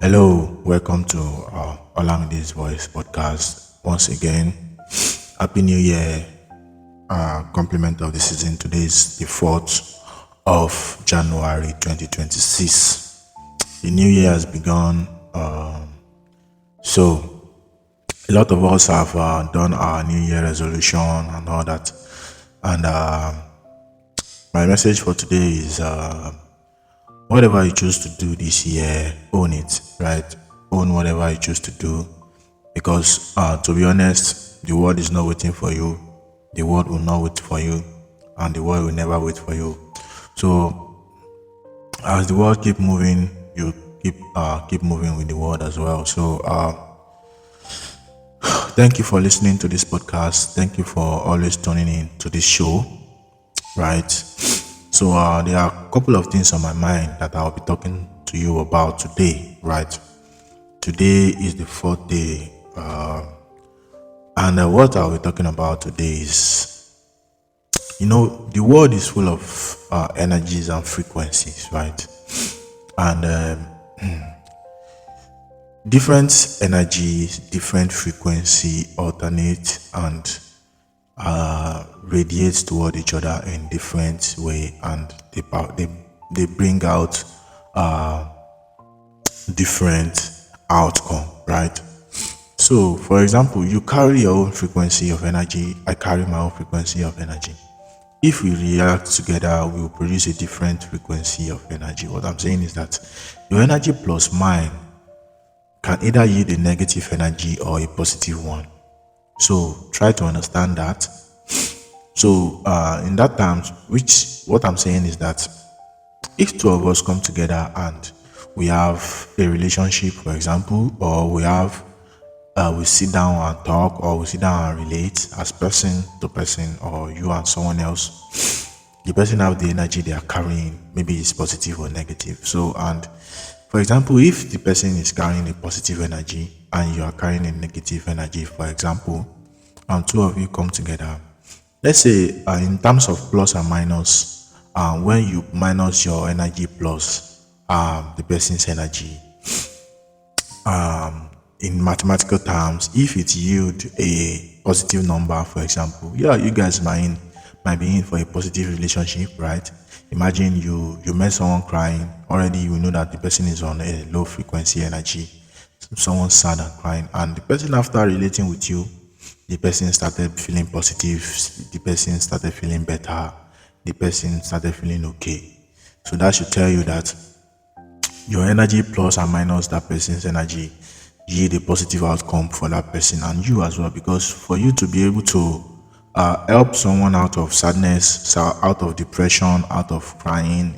Hello, welcome to Olamide's Voice podcast. Once again, Happy New Year, compliment of the season. Today is the 4th of January 2026. The new year has begun. So, a lot of us have done our New Year resolution and all that. And my message for today is whatever you choose to do this year, own it, right? Own whatever you choose to do because to be honest, the world is not waiting for you. The world will not wait for you, and the world will never wait for you. So as the world keep moving, you keep moving with the world as well. So thank you for listening to this podcast. Thank you for always tuning in to this show, right? So there are a couple of things on my mind that I'll be talking to you about today, right? Today is the 4th day, and what I'll be talking about today is, the world is full of energies and frequencies, right? And different energies, different frequency alternate and radiate toward each other in different way, and they bring out different outcome, right? So for example, you carry your own frequency of energy, I carry my own frequency of energy. If we react together, we will produce a different frequency of energy. What I'm saying is that your energy plus mine can either yield a negative energy or a positive one. So try to understand that. So in that terms, what I'm saying is that if two of us come together and we have a relationship, for example, or we sit down and talk, or we sit down and relate as person to person, or you and someone else, the person have the energy they are carrying, maybe it's positive or negative. So, and for example, if the person is carrying a positive energy and you are carrying a negative energy, for example, and two of you come together, let's say in terms of plus and minus, when you minus your energy plus the person's energy, in mathematical terms, if it yield a positive number, for example, you guys might be in for a positive relationship, right? Imagine you met someone crying. Already you know that the person is on a low frequency energy. Someone sad and crying, and the person, after relating with you, the person started feeling positive, the person started feeling better, the person started feeling okay. So that should tell you that your energy plus and minus that person's energy yield a positive outcome for that person and you as well. Because for you to be able to help someone out of sadness, out of depression, out of crying,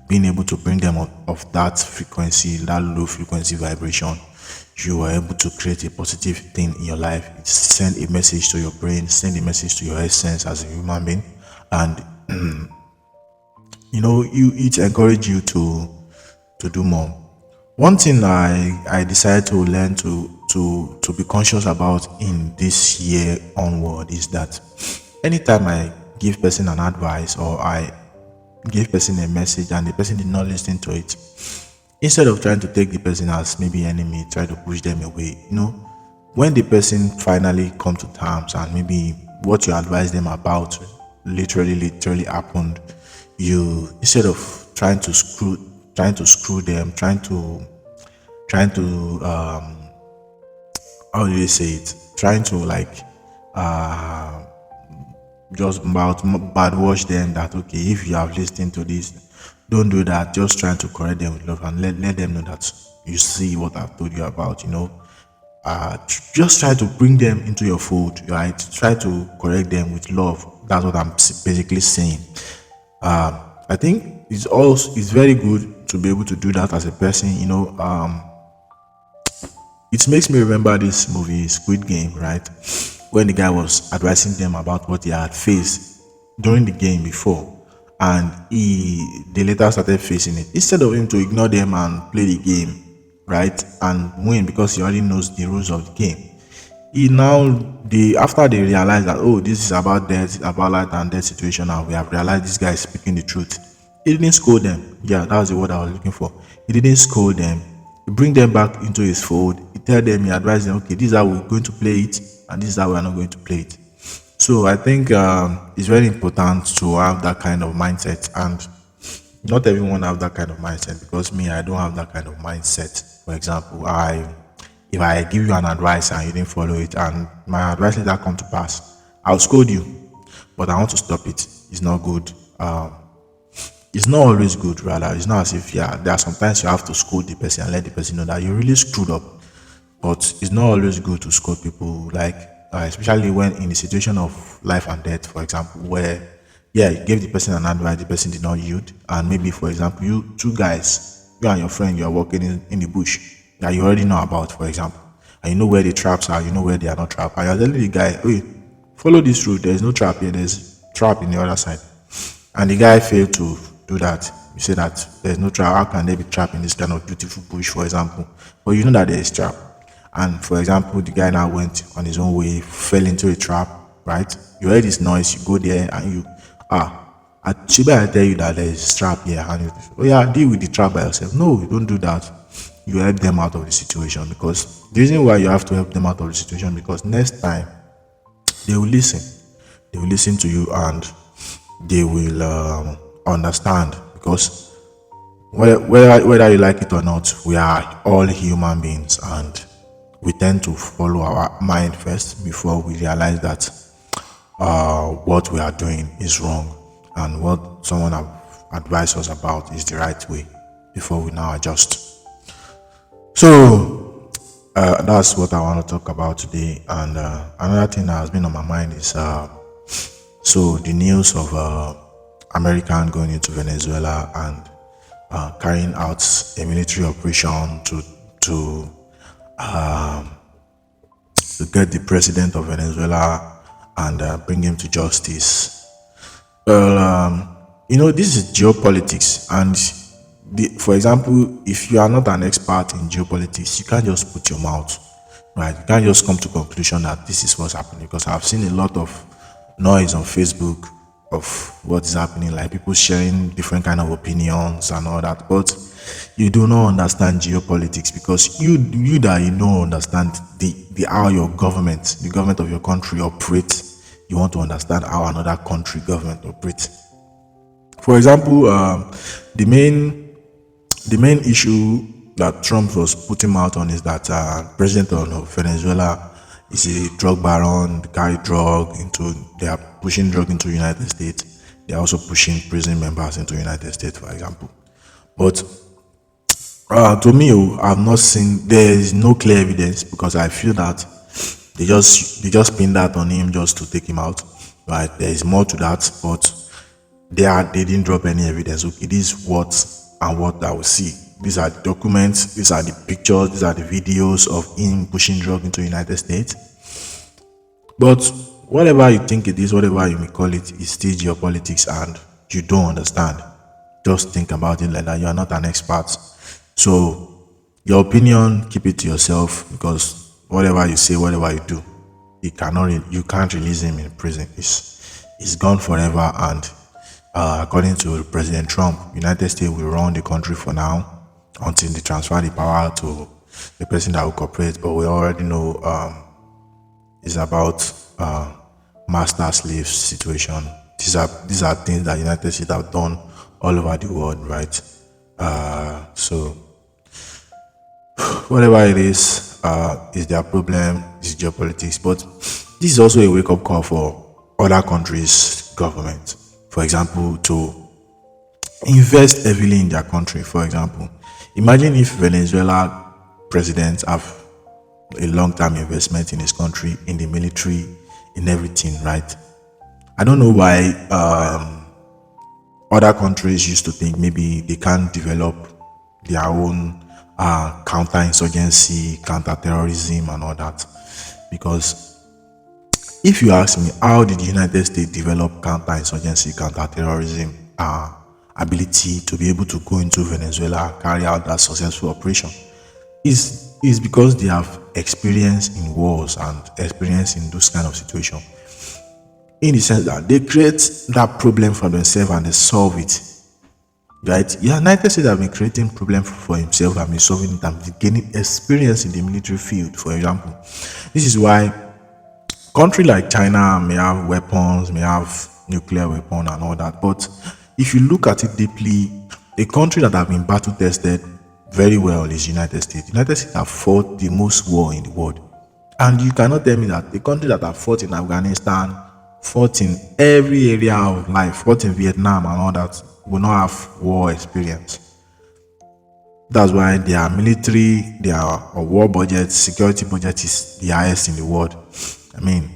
being able to bring them of that frequency, that low frequency vibration, you are able to create a positive thing in your life. Send a message to your brain, send a message to your essence as a human being, and it encourage you to do more. One thing I decided to learn to be conscious about in this year onward is that anytime I give person an advice, or I give person a message and the person did not listen to it, instead of trying to take the person as maybe enemy, try to push them away. When the person finally come to terms and maybe what you advise them about literally happened, you, instead of trying to screw them, trying to how do you say it, trying to just about bad wash them, that okay, if you have listened to this, don't do that. Just trying to correct them with love and let them know that you see what I've told you about. Just try to bring them into your fold, right? Try to correct them with love. That's what I'm basically saying. I think it's very good to be able to do that as a person. It makes me remember this movie Squid Game, right? When the guy was advising them about what he had faced during the game before, and they later started facing it. Instead of him to ignore them and play the game, right, and win because he already knows the rules of the game, after they realized that, oh, this is about death, about life and death situation, and we have realized this guy is speaking the truth, he didn't scold them. Yeah, that was the word I was looking for. He didn't scold them. He bring them back into his fold. He tell them, he advise them, okay, this is how we're going to play it, and this is how we're not going to play it. So I think it's very important to have that kind of mindset, and not everyone have that kind of mindset, because me, I don't have that kind of mindset. For example, I if I give you an advice and you didn't follow it, and my advice later come to pass, I'll scold you, but I want to stop it. It's not good. It's not always good. Rather, it's not as if, yeah, there are sometimes you have to scold the person and let the person know that you really screwed up. But it's not always good to scold people, like especially when in a situation of life and death, for example, where, yeah, you gave the person an advice, the person did not yield, and maybe, for example, you two guys, you and your friend, you are walking in the bush that you already know about, for example, and you know where the traps are, you know where they are not trapped, and you're telling the guy, hey, follow this route, there's no trap here, there's trap in the other side, and the guy failed to do that. You say that there's no trap. How can there be trap in this kind of beautiful bush, for example? But you know that there is trap. And for example, the guy now went on his own way, fell into a trap, right? You heard this noise, you go there and you, should I tell you that there is trap here? And you, oh yeah, deal with the trap by yourself. No, you don't do that. You help them out of the situation, because the reason why you have to help them out of the situation, because next time they will listen. They will listen to you, and they will understand, because whether you like it or not, we are all human beings, and we tend to follow our mind first before we realize that what we are doing is wrong, and what someone have advised us about is the right way, before we now adjust. So that's what I want to talk about today. And another thing that has been on my mind is so the news of American going into Venezuela and carrying out a military operation to to get the president of Venezuela and bring him to justice. Well, this is geopolitics, and for example, if you are not an expert in geopolitics, you can't just put your mouth, right? You can't just come to conclusion that this is what's happening, because I've seen a lot of noise on Facebook of what is happening, like people sharing different kind of opinions and all that, but you do not understand geopolitics, because you that you don't understand the how your government, the government of your country operates. You want to understand how another country government operates. For example, the main issue that Trump was putting out on is that president of Venezuela is a drug baron, carry drug into, they are pushing drug into United States. They are also pushing prison members into United States, for example. But to me, I've not seen, there is no clear evidence, because I feel that they just pin that on him just to take him out. Right? There is more to that, but they didn't drop any evidence. Okay, this is what I will see. These are the documents, these are the pictures, these are the videos of him pushing drug into the United States. But whatever you think it is, whatever you may call it, is still geopolitics, and you don't understand. Just think about it like that. You are not an expert. So your opinion, keep it to yourself, because whatever you say, whatever you do, you can't release him in prison. It's gone forever, and according to President Trump, United States will run the country for now until they transfer the power to the person that will cooperate. But we already know it's about master slave situation. These are things that United States have done all over the world, right? So whatever it is their problem, is geopolitics. But this is also a wake-up call for other countries' government, for example, to invest heavily in their country. For example, imagine if Venezuela president have a long-term investment in his country, in the military, in everything, right? I don't know why other countries used to think maybe they can't develop their own counter-insurgency, counter-terrorism and all that. Because if you ask me, how did the United States develop counter-insurgency, counter-terrorism ability to be able to go into Venezuela, carry out that successful operation? Is because they have experience in wars and experience in those kind of situations. In the sense that they create that problem for themselves and they solve it. right? United States have been creating problem for himself and been solving it and been gaining experience in the military field. For example, this is why country like China may have weapons, may have nuclear weapon and all that. But if you look at it deeply, a country that have been battle tested very well is United States. United States have fought the most war in the world. And you cannot tell me that the country that have fought in Afghanistan, fought in every area of life, fought in Vietnam and all that, will not have war experience. That's why their military, their war budget, security budget is the highest in the world. I mean,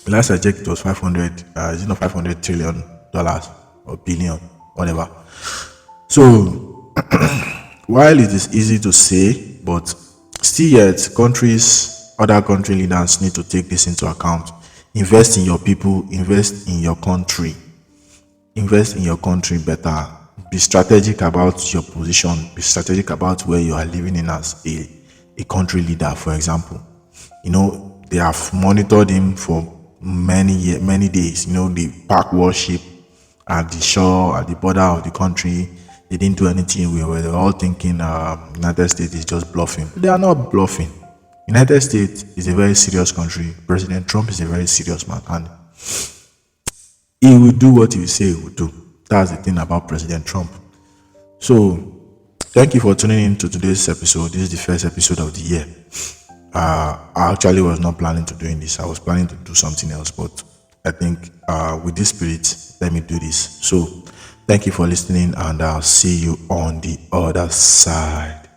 last I checked, it was 500, 500 trillion dollars or billion, whatever. So, while it is easy to say, but still yet, other country leaders need to take this into account. Invest in your people, invest in your country better. Be strategic about your position, be strategic about where you are living in as a country leader. For example, they have monitored him for many days. They park warship at the shore, at the border of the country. They didn't do anything. We were all thinking United States is just bluffing. They are not bluffing. United States is a very serious country. President Trump is a very serious man, and he will do what he will say he will do. That's the thing about President Trump. So, thank you for tuning in to today's episode. This is the first episode of the year. I actually was not planning to doing this. I was planning to do something else, but I think with this spirit, let me do this. So, thank you for listening, and I'll see you on the other side.